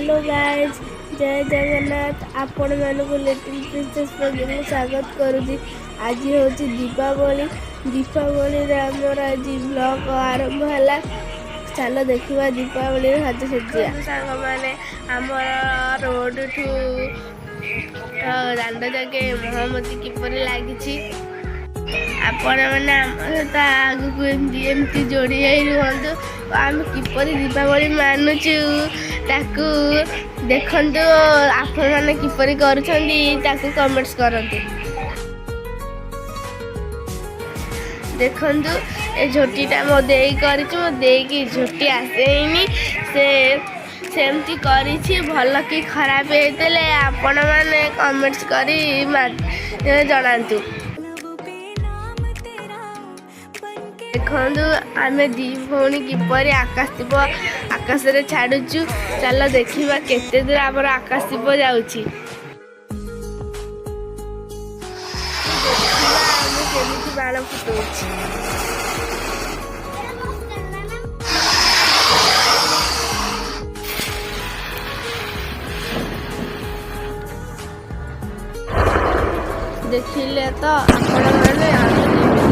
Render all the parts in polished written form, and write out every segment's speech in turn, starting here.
Hello guys जय जगन्नाथ आपण मानक लिटिल प्रिंसेस प्रोग्राम में स्वागत करुँगी। आज हूँ दीपावली रे आमर आज ब्लॉग आरंभ है। चलो देखा दीपावली साजसज्जा सांग मैंने आमर रोड ठू दांड जाके महामती किपर लगी आपण मैंने आम सहित आगू एमती जोड़ी रुहतु आम किपर दीपावली मानुचु ताकू देखु आपण मैंने किपर करुँच कमेंट्स करते। देखु ए झोटीटा मो दे की झोटी आसेनी से सेमती करी भल कि खराब होते आपण मैंने कमेंट्स करी जनातु। देखु आम दी भौणी किपर आकाशदीप आकाश रे छाड़ुचु। चलो देखा केते दूर आमर आकाशदीप जाउची। केमिति बाण फुटौची देखिले तो आपण मैंने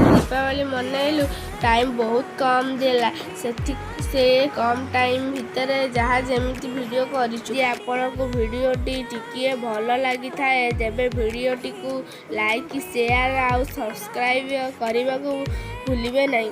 दीपावली मनइलु टाइम बहुत कम देला से कम टाइम भितर जहाँ जमी वीडियो करूँ। आपण को वीडियो टी भल लगी थाए तेबे वीडियो टी को लाइक शेयर आउ सब्सक्राइब करने को भूलिबे नहीं।